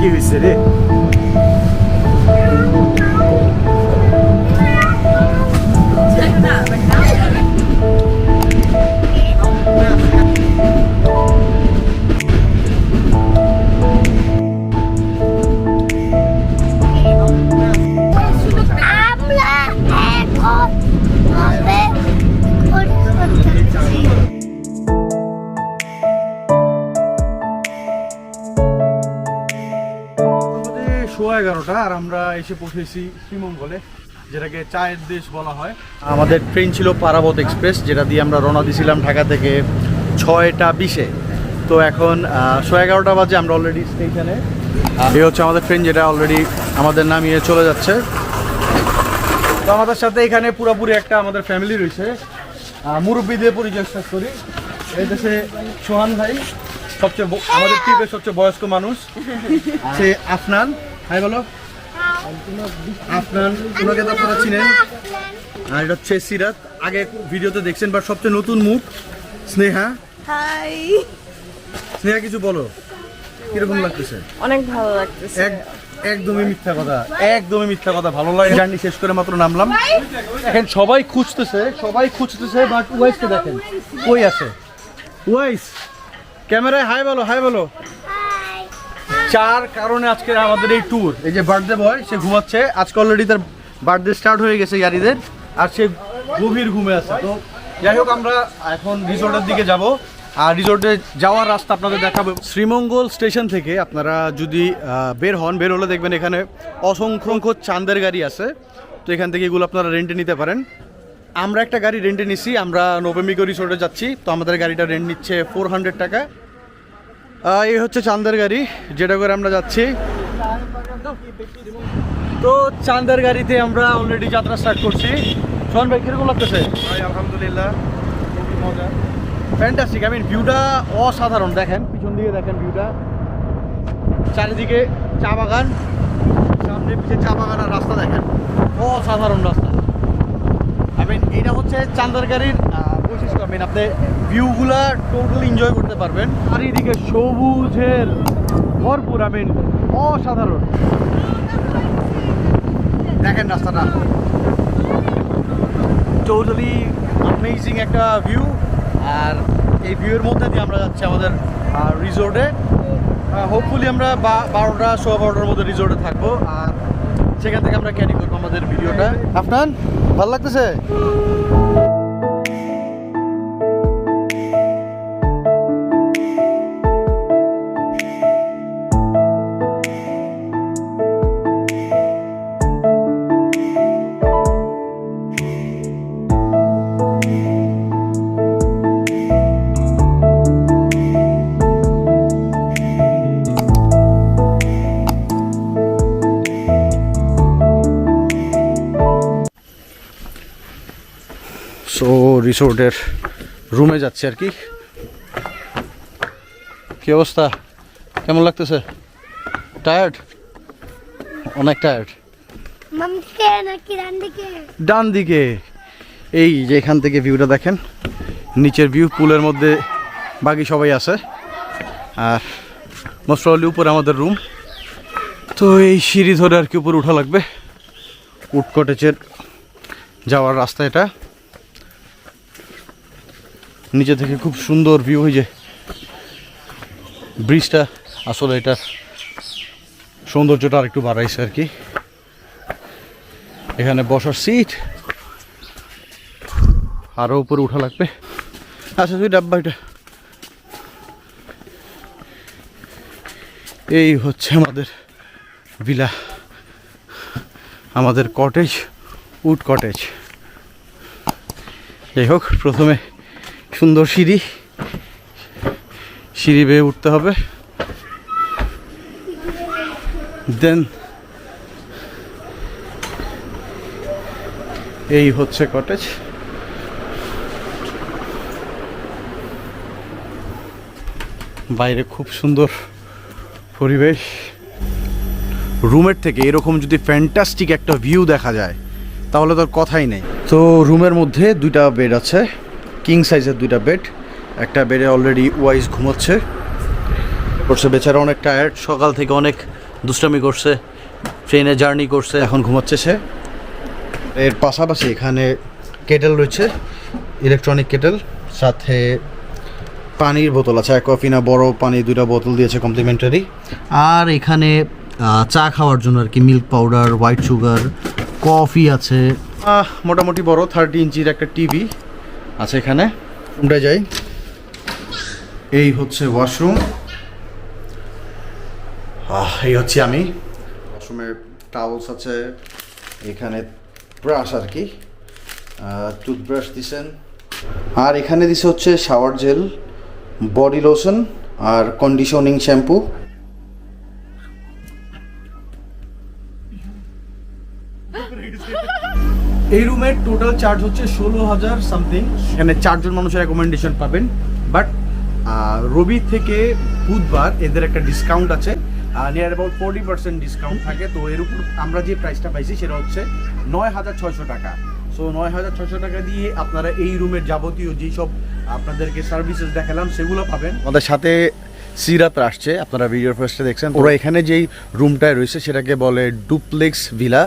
কি হয়েছে রে? সোয়া 11টা আর আমরা এসে পৌঁছেছি শ্রীমঙ্গলে, যেটাকে চায়ের দেশ বলা হয়। আমাদের ট্রেন ছিল পারাবত এক্সপ্রেস, যেটা দিয়ে আমরা রওনা দিয়েছিলাম ঢাকা থেকে 6টা 20-এ। তো এখন সোয়া 11টা বাজে, আমরা অলরেডি স্টেশনে। এই হচ্ছে আমাদের ট্রেন, যেটা অলরেডি আমাদের নামিয়ে চলে যাচ্ছে। তো আমাদের সাথে এখানে পুরোপুরি একটা আমাদের ফ্যামিলি রয়েছে। মুরব্বীদের পরিচয় শেষ করি। এই দেশে সোহান ভাই সবচেয়ে আমাদের ট্রিপের সবচেয়ে বয়স্ক মানুষ, সে আফনান। হাই বলো আফনান, ওনাকে তো আপনারা চিনেন। আর এটা হচ্ছে সিরাত, আগে ভিডিওতে দেখছেন, বাট সবচেয়ে নতুন মুখ স্নেহা। হাই, স্নেহা কিছু বলো, কিরকম লাগতেছে? অনেক ভালো লাগতেছে। একদমই মিথ্যা কথা, একদমই মিথ্যা কথা। ভালো লাগে। জার্নি শেষ করে মাত্র নামলাম। এখন সবাই খুঁজতেছে, বাট ওয়াইসকে দেখেন কই আছে। ওয়াইস ক্যামেরায় হাই বলো, হাই বলো। চার কারণে আজকে আমাদের এই ট্যুর। এই যে বার্থডে বয়, সে ঘুমাচ্ছে। আজকে অলরেডি তার বার্থডে স্টার্ট হয়ে গেছে ইয়ারিদের, আর সে গভীর ঘুমে আছে। তো যাই হোক, আমরা এখন রিসোর্টের দিকে যাব, আর রিসোর্টে যাওয়ার রাস্তা আপনাদের দেখাবো। শ্রীমঙ্গল স্টেশন থেকে আপনারা যদি বের হলে দেখবেন এখানে অসংখ্য চাঁদের গাড়ি আছে। তো এখান থেকে এগুলো আপনারা রেন্টে নিতে পারেন। আমরা একটা গাড়ি রেন্টে নিছি, আমরা নবমিগো রিসোর্টে যাচ্ছি। তো আমাদের গাড়িটা রেন্ট নিচ্ছে 400 টাকা। এই হচ্ছে চাঁদের গাড়ি, যেটা করে আমরা যাচ্ছি। তো চাঁদের গাড়িতে আমরা অলরেডি যাত্রা স্টার্ট করছি। সোহান ভাই কিরকম লাগতেছে? ভাই আলহামদুলিল্লাহ, খুবই মজা, ফ্যান্টাস্টিক। আই মিন ভিউটা অসাধারণ। দেখেন পিছন দিকে, দেখেন ভিউটা, চারিদিকে চা বাগান, সামনে পিছিয়ে চা বাগান, আর রাস্তা দেখেন, অসাধারণ রাস্তা। আই মিন এটা হচ্ছে চাঁদের গাড়ির বৈশিষ্ট্য। আই মিন আপনি ভিউগুলা টোটালি এনজয় করতে পারবেন। চারিদিকে সবুজের ভরপুর, আই মিন অসাধারণ। দেখেন রাস্তাটা, টোটালি অ্যামেজিং একটা ভিউ। আর এই ভিউয়ের মধ্যে দিয়ে আমরা যাচ্ছি আমাদের রিসোর্টে। হোপফুলি আমরা 12টা 12:15টার মধ্যে রিসোর্টে থাকবো, আর সেখান থেকে আমরা ক্যারি করবো আমাদের ভিডিওটা। আফনান, ভালো লাগতেছে? সো রিসোর্টের রুমে যাচ্ছি আর কি। কি অবস্থা, কেমন লাগতেছে? টায়ার্ড? অনেক টায়ার্ড। ডান দিকে, এই যে এখান থেকে ভিউটা দেখেন, নিচের ভিউ, পুলের মধ্যে বাকি সবাই আছে, আর মোস্ট প্রবাবলি উপরে আমাদের রুম। তো এই সিঁড়ি ধরে আর কি উপরে উঠা লাগবে। উড কটেজের যাওয়ার রাস্তা এটা। নিচে থেকে খুব সুন্দর ভিউ। হয়ে যায় ব্রিজটা, আসলে এটার সৌন্দর্যটা আর একটু বাড়াইছে আর কি। এখানে বসার সিট, আরও উপরে উঠা লাগবে। আচ্ছা তুই ডাব্বা, এটা এই হচ্ছে আমাদের ভিলা, আমাদের কটেজ, উড কটেজ। যাই হোক, প্রথমে সুন্দর সিঁড়ি বেয়ে উঠতে হবে, দেন এই হচ্ছে কটেজ। বাইরে খুব সুন্দর পরিবেশ। রুমের থেকে এরকম যদি ফ্যান্টাস্টিক একটা ভিউ দেখা যায় তাহলে তো কথাই নেই। তো রুমের মধ্যে 2টা বেড আছে, কিং সাইজের 2টা বেড। একটা বেডে অলরেডি ওয়াইস ঘুমোচ্ছে, করছে বেচারা, অনেক টায়ার্ড, সকাল থেকে অনেক দুষ্টামি করছে, ট্রেনে জার্নি করছে, এখন ঘুমাচ্ছে সে। এর পাশাপাশি এখানে কেটেল রয়েছে, ইলেকট্রনিক কেটেল, সাথে পানির বোতল আছে, কফি না বড় পানি 2টা বোতল দিয়েছে কমপ্লিমেন্টারি। আর এখানে চা খাওয়ার জন্য আর কি milk powder, white sugar, coffee আছে। মোটামুটি বড় 30 ইঞ্চির একটা টিভি আছে এখানে। রুমটা যাই, এই হচ্ছে ওয়াশরুম, এই হচ্ছে আমি। ওয়াশরুমের টাওয়েলস আছে, এখানে ব্রাশ আর কি, টুথব্রাশ দিছেন। আর এখানে দিছে হচ্ছে শাওয়ার জেল, বডি লোশন আর কন্ডিশনিং শ্যাম্পু। এই রুমের টোটাল চার্জ হচ্ছে 16,000 সামথিং। এখানে 4 জন মানুষের অ্যাকোমোডেশন পাবেন, বাট রবি থেকে বুধবার এদের একটা ডিসকাউন্ট আছে, নিয়ার অ্যাবাউট 40% ডিসকাউন্ট থাকে। তো এর উপর আমরা যে প্রাইসটা পাইছি সেটা হচ্ছে 9,600 টাকা। সো 9,600 টাকা দিয়ে আপনারা এই রুমের যাবতীয় যেসব আপনাদেরকে সার্ভিসেস দেখালাম সেগুলো পাবেন। আমাদের সাথে সিরাত আসছে, আপনারা ভিডিওর ফার্স্টে দেখছেন। ওরা এখানে যেই রুমটায় রয়েছে সেটাকে বলে ডুপ্লেক্স ভিলা,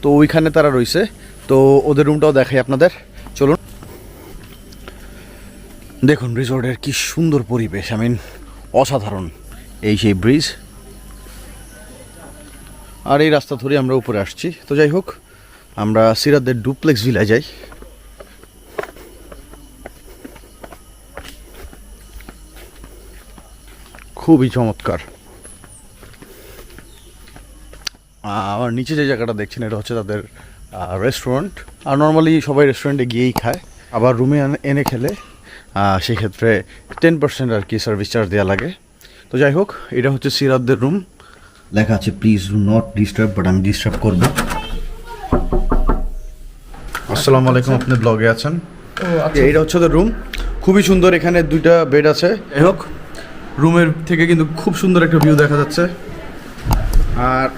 তো ওইখানে তারা রয়েছে। তো ওদের রুমটাও দেখাই আপনাদের, চলুন। দেখুন রিসোর্টের কি সুন্দর পরিবেশ, আই মিন অসাধারণ। এই সেই ব্রিজ, আর এই রাস্তা ধরে আমরা উপরে আসছি। তো যাই হোক, আমরা সিরাতদের ডুপ্লেক্স ভিলায় যাই। খুবই চমৎকার। আমার নিচে যে জায়গাটা দেখছেন এটা হচ্ছে তাদের রেস্টুরেন্ট। আর নর্মালি সবাই রেস্টুরেন্টে গিয়েই খায়, আবার রুমে এনে খেলে সেক্ষেত্রে 10% আর কি সার্ভিস চার্জ দেওয়া লাগে। তো যাই হোক, এটা হচ্ছে সিরাতদের রুম। লেখা আছে please do not disturb, but আমি ডিস্টার্ব করবো। আসসালামু আলাইকুম, আপনি ব্লগে আছেন? এইটা হচ্ছে ওদের রুম, খুবই সুন্দর। এখানে 2টা বেড আছে। যাই হোক, রুমের থেকে কিন্তু খুব সুন্দর একটা ভিউ দেখা যাচ্ছে। আর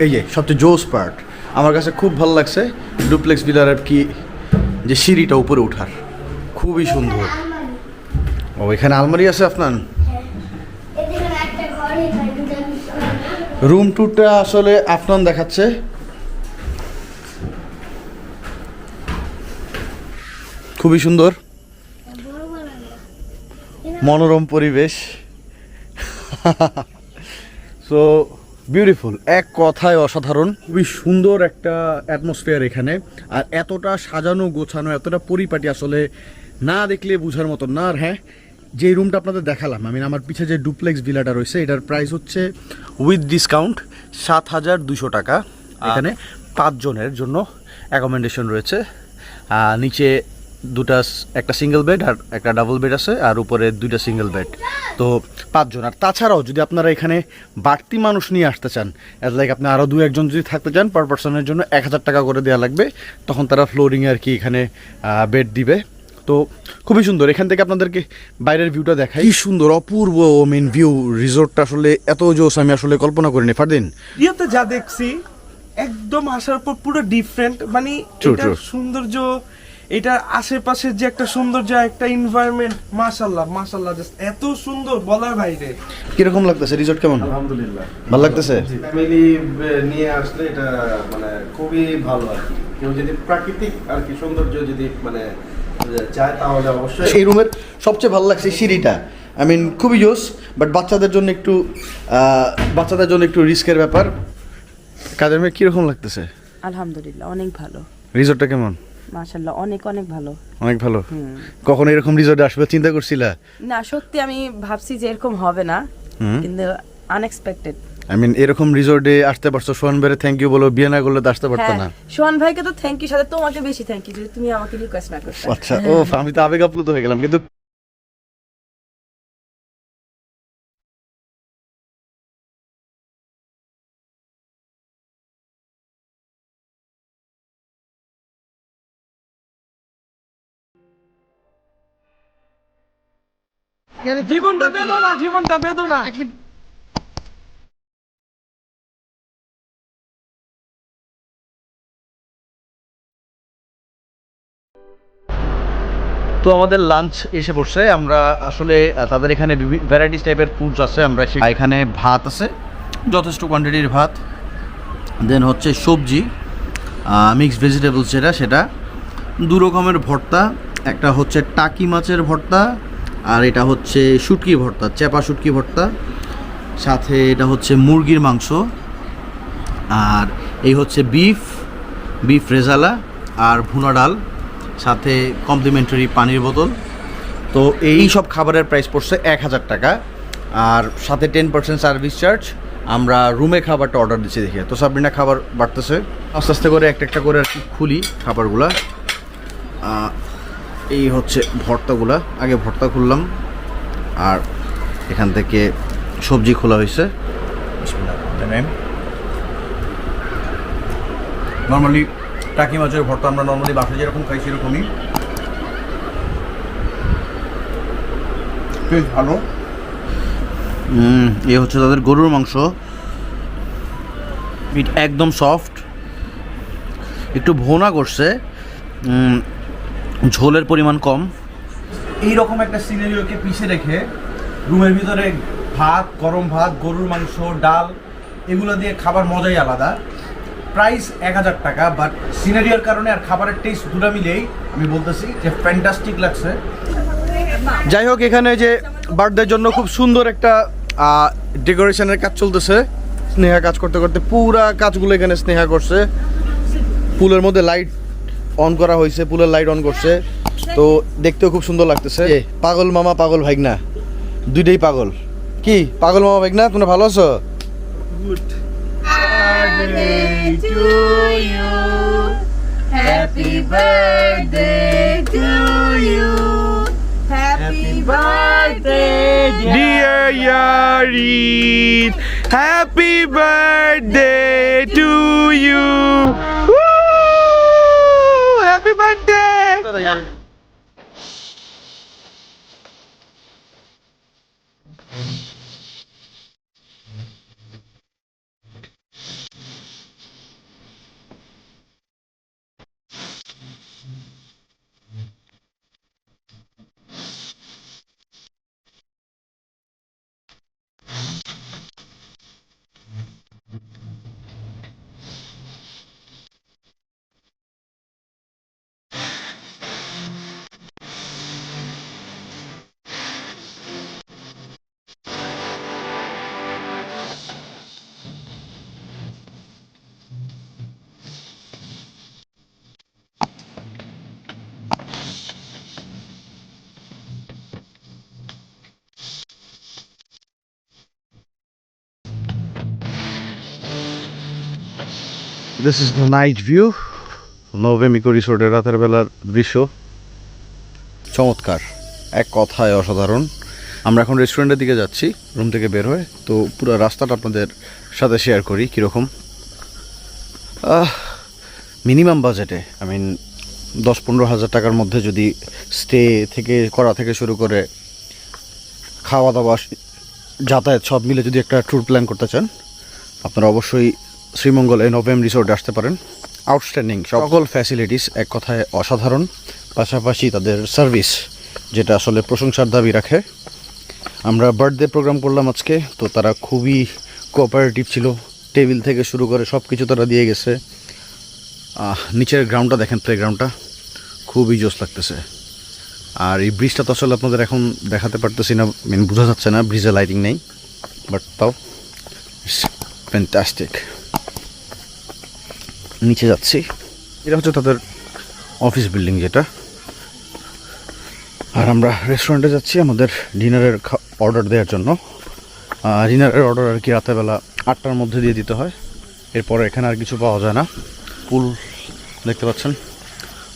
এই যে সবচেয়ে জোস পার্ট আমার কাছে খুব ভালো লাগছে ডুপ্লেক্স ভিলার আর কি, যে সিঁড়িটা উপরে ওঠার, খুবই সুন্দর। ও এখানে আলমারি আছে আপনার। রুম টুরটা আসলে আফনান দেখাচ্ছে। খুবই সুন্দর, মনোরম পরিবেশ। সো বিউটিফুল, এক কথায় অসাধারণ। খুবই সুন্দর একটা অ্যাটমসফিয়ার এখানে। আর এতটা সাজানো গোছানো, এতটা পরিপাটি, আসলে না দেখলে বোঝার মতো না। আর হ্যাঁ, যে রুমটা আপনাদের দেখালাম, আমি আমার পিছে যে ডুপ্লেক্স ভিলাটা রয়েছে, এটার প্রাইস হচ্ছে উইথ ডিসকাউন্ট 7,200 টাকা। এখানে 5 জনের জন্য অ্যাকোমোডেশন রয়েছে। নিচে একটা সিঙ্গেল বেড আর একটা ডাবল বেড আছে, আর উপরে 2টা সিঙ্গেল বেড। তো 5 জন। আর তাছাড়াও যদি আপনারা এখানে বাড়তি মানুষ নিয়ে আসতে চান, লাইক আপনি আরও 2-1 জন যদি থাকতে চান, পার পার্সনের জন্য 1,000 টাকা করে দেওয়া লাগবে। তখন তারা ফ্লোরিংয়ে আর কি এখানে বেড দিবে। তো খুবই সুন্দর। এখান থেকে আপনাদেরকে বাইরের ভিউটা দেখাই, কি সুন্দর অপূর্ব মেন ভিউ। রিসোর্টটা আসলে এত জোস আমি আসলে কল্পনা করিনি। ফারদিন, ইয়েতে যা দেখছি একদম আসার পর পুরো ডিফারেন্ট, মানে এটার সৌন্দর্য, এটার আশেপাশের যে একটা সৌন্দর্য, একটা এনভায়রনমেন্ট, মাশাআল্লাহ মাশাআল্লাহ, জাস্ট এত সুন্দর বলার বাইরে। কিরকম লাগতেছে? রিসোর্ট কেমন? আলহামদুলিল্লাহ ভালো লাগতেছে। ফ্যামিলি নিয়ে আসলে এটা মানে খুবই ভালো আর কি। কেউ যদি প্রাকৃতিক আর কি সৌন্দর্য যদি মানে চায় তাহলে অবশ্যই। এই রুমের সবচেয়ে ভালো লাগছে সিঁড়িটা, আই মিন খুবই জোস। বাট বাচ্চাদের জন্য একটু রিস্কের ব্যাপার। কাদের মেয়ে কিরকম লাগতেছে? আলহামদুলিল্লাহ অনেক ভালো। রিসোর্টটা কেমন? মাশাআল্লাহ অনেক অনেক ভালো। অনেক ভালো। কখন এরকম রিসোর্টে আসবে চিন্তা করছিলা? না, সত্যি আমি ভাবছি যে এরকম হবে না, কিন্তু আনএক্সপেক্টেড। আই মিন এরকম রিসোর্টে আসতে পারছো, সোহান ভাইরে থ্যাংক ইউ বলো, বিয়ে না করলে তো আসতে পারতো না। সোহান ভাইকে তো থ্যাংক ইউ, সাথে তোমাকে বেশি থ্যাংক ইউ যে তুমি আমাকে রিকোয়েস্ট না করতে। আচ্ছা, ও আমি তো আবেগ আপ্লুত হয়ে গেলাম। কিন্তু জীবনটা বেদনা, জীবনটা বেদনা। তো আমাদের লাঞ্চ এসে পড়ছে। আমরা আসলে তাদের এখানে ভ্যারাইটিস টাইপের ফুডস আছে। আমরা এখানে ভাত আছে, যথেষ্ট কোয়ান্টিটির ভাত, দেন হচ্ছে সবজি, মিক্সড ভেজিটেবলস যেটা সেটা, 2 রকমের ভর্তা, একটা হচ্ছে টাকি মাছের ভর্তা আর এটা হচ্ছে শুটকি ভর্তা, চেপা শুটকি ভর্তা, সাথে এটা হচ্ছে মুরগির মাংস, আর এই হচ্ছে বিফ রেজালা আর ভুনা ডাল, সাথে কমপ্লিমেন্টারি পানির বোতল। তো এই সব খাবারের প্রাইস পড়ছে 1000 টাকা, আর সাথে 10% সার্ভিস চার্জ। আমরা রুমে খাবারটা অর্ডার দিচ্ছি দেখে। তো সাবরিনা খাবার বাড়তেছে, আস্তে আস্তে করে একটা করে আর কি খুলি খাবারগুলা। এই হচ্ছে ভর্তাগুলা, আগে ভর্তা খুললাম আর এখান থেকে সবজি খোলা হয়েছে। নর্মালি টাকি মাছের ভর্তা আমরা নর্মালি বাসায় যেরকম খাই সেরকমই, বেশ ভালো। এ হচ্ছে তাদের গরুর মাংস, মিট একদম সফট, একটু ভোনা করছে, ঝোলের পরিমাণ কম। এই রকম একটা সিনারিওকে পিছিয়ে রেখে রুমের ভিতরে ভাত, গরম ভাত, গরুর মাংস, ডাল, এগুলো দিয়ে খাবার মজাই আলাদা। প্রাইস 1000 টাকা, বাট সিনারিওর কারণে আর খাবারের টেস্ট দুটো মিলেই আমি বলতেছি যে ফ্যান্টাস্টিক লাগছে। যাই হোক, এখানে যে বার্থডের জন্য খুব সুন্দর একটা ডেকোরেশনের কাজ চলতেছে। স্নেহা কাজ করতে করতে পুরা কাজগুলো এখানে স্নেহা করছে। পুলের মধ্যে লাইট অন করা হয়েছে, পুলের লাইট অন করছে, তো দেখতেও খুব সুন্দর লাগতেছে। পাগল মামা পাগল ভাইগনা দুইটাই পাগল। কি পাগল মামা ভাইগনা, তোমরা ভালো আছো? Good Happy birthday to you. Happy birthday, dear Yarid, happy birthday to you. Woo! Happy birthday. This is the night view, নভেমিকো রিসোর্টের রাতের বেলার দৃশ্য। চমৎকার, এক কথায় অসাধারণ। আমরা এখন রেস্টুরেন্টের দিকে যাচ্ছি রুম থেকে বের হয়ে, তো পুরো রাস্তাটা আপনাদের সাথে শেয়ার করি কীরকম। মিনিমাম বাজেটে, আই মিন 10-15 হাজার টাকার মধ্যে যদি স্টে থেকে করা থেকে শুরু করে খাওয়া দাওয়া, যাতায়াত সব মিলে যদি একটা ট্যুর প্ল্যান করতে চান, আপনারা অবশ্যই শ্রীমঙ্গল NOVM রিসোর্টে আসতে পারেন। আউটস্ট্যান্ডিং সকল ফ্যাসিলিটিস, এক কথায় অসাধারণ। পাশাপাশি তাদের সার্ভিস, যেটা আসলে প্রশংসার দাবি রাখে। আমরা বার্থডে প্রোগ্রাম করলাম আজকে, তো তারা খুবই কোঅপারেটিভ ছিল। টেবিল থেকে শুরু করে সব কিছু তারা দিয়ে গেছে। নিচের গ্রাউন্ডটা দেখেন, প্লে গ্রাউন্ডটা খুবই জোস লাগতেছে। আর এই ব্রিজটা তো আসলে আপনাদের এখন দেখাতে পারতেছি না, মেন বোঝা যাচ্ছে না, ব্রিজে লাইটিং নেই, বাট তাও ইটস ফ্যান্টাস্টিক। নিচে যাচ্ছি, এটা হচ্ছে তাদের অফিস বিল্ডিং যেটা। আর আমরা রেস্টুরেন্টে যাচ্ছি আমাদের ডিনারের অর্ডার দেওয়ার জন্য। ডিনারের অর্ডার আর কি রাতেরবেলা 8টার মধ্যে দিয়ে দিতে হয়, এরপরে এখানে আর কিছু পাওয়া যায় না। পুল দেখতে পাচ্ছেন,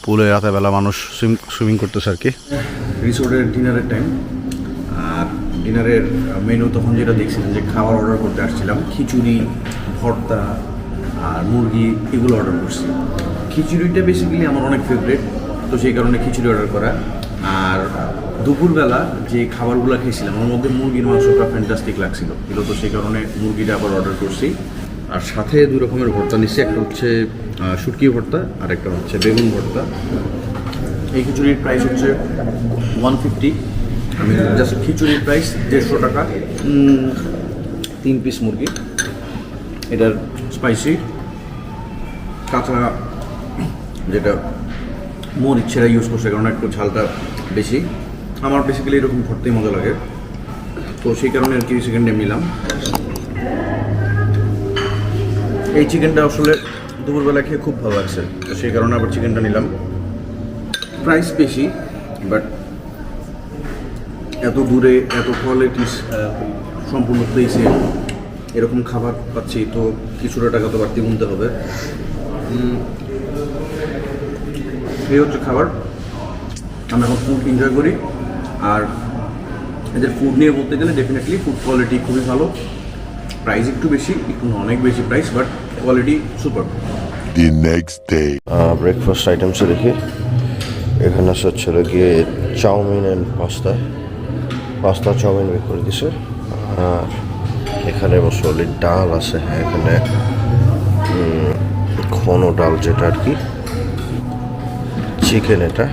পুলে রাতেরবেলা মানুষ সুইমিং করতেছে আর কি। রিসোর্টের ডিনারের টাইম, আর ডিনারের মেনু তখন যেটা দেখছিলাম যে খাবার অর্ডার করতে আসছিলাম, খিচুড়ি, ভর্তা আর মুরগি, এগুলো অর্ডার করছি। খিচুড়িটা বেসিক্যালি আমার অনেক ফেভারিট, তো সেই কারণে খিচুড়ি অর্ডার করা। আর দুপুরবেলা যে খাবারগুলো খেয়েছিলাম ওর মধ্যে মুরগির মাংসটা ফ্যান্টাস্টিক লাগছিল, তো সেই কারণে মুরগিটা আবার অর্ডার করছি। আর সাথে 2 রকমের ভর্তা নিচ্ছি, একটা হচ্ছে শুটকি ভর্তা আর একটা হচ্ছে বেগুন ভর্তা। এই খিচুড়ির প্রাইস হচ্ছে 150। আমি জাস্ট খিচুড়ির প্রাইস 150 টাকা, 3 পিস মুরগি। এটার স্পাইসি কাঁচা যেটা মরিচ সেটা ইউজ করছে, কারণ একটু ঝালটা বেশি। আমার বেসিক্যালি এরকম করতেই মজা লাগে, তো সেই কারণে আর কি চিকেন টাইম নিলাম। এই চিকেনটা আসলে দুপুরবেলা খেয়ে খুব ভালো লাগছে, তো সেই কারণে আবার চিকেনটা নিলাম। প্রাইস বেশি, বাট এত দূরে এত কোয়ালিটি সম্পূর্ণ প্লেসে এরকম খাবার পাচ্ছি, তো কিছুটা টাকা তো বাড়তি গুনতে হবে। এই হচ্ছে খাবার। আমি এখন ফুড এনজয় করি, আর এদের ফুড নিয়ে বলতে গেলে ডেফিনেটলি ফুড কোয়ালিটি খুবই ভালো। প্রাইস একটু বেশি, একটু অনেক বেশি price, but quality super. The next day. Breakfast আইটেমসে দেখি এখানে আছে হচ্ছে গিয়ে চাউমিন অ্যান্ড পাস্তা চাউমিন বের করে দিছে। আর এখানে মসলি ডাল আছে, হ্যাঁ এখানে ঘন ডাল যেটা আর কি, চিকেন এটা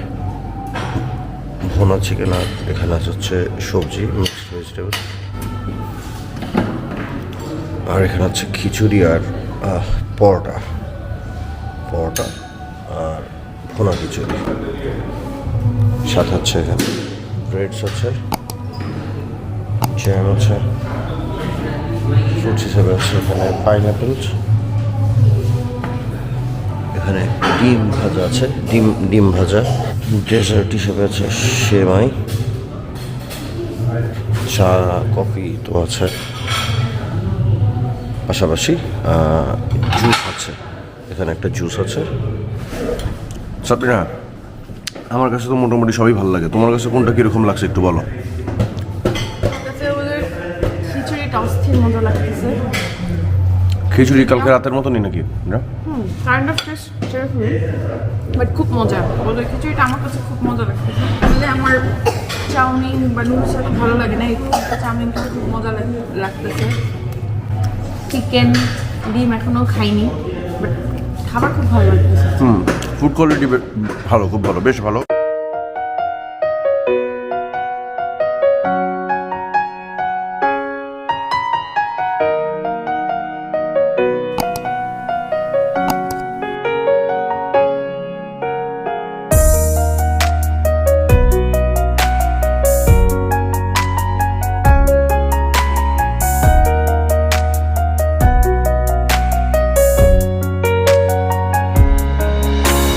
ভোনা চিকেন, আর এখানে আছে হচ্ছে সবজি মিক্সড ভেজিটেবল, আর এখানে আছে খিচুড়ি আর পরোটা আর ভোনা খিচুড়ি, সাথে হচ্ছে এখানে ব্রেডস আছে, জ্যাম আছে, ফ্রুটস হিসেবে আছে এখানে পাইনঅ্যাপেলস, এখানে ডিম ভাজা আছে, ডিম ভাজা, ডেজার্ট হিসেবে আছে সেমাই, চা কফি তো আছে, পাশাপাশি জুস আছে, এখানে একটা জুস আছে। সাবরিনা, আমার কাছে তো মোটামুটি সবই ভালো লাগে, তোমার কাছে কোনটা কীরকম লাগছে একটু বলো। ওদের খিচুড়িটা অস্থির মজা লাগতেছে। খিচুড়ি কালকে রাতের মতনই নাকি? না কাইন্ড অফ টেস্ট সেরকমই, বাট খুব মজা। ওদের খিচুড়িটা আমার কাছে খুব মজা লাগতেছে। আসলে আমার চাউমিন বা নুডলস এত ভালো লাগে না, এই চাউমিনটা খুব মজা লাগতেছে। চিকেন ডিম এখনো খাইনি, বাট খাবার খুব ভালো লাগতেছে। ফুড কোয়ালিটি ভালো, খুব ভালো, বেশ ভালো।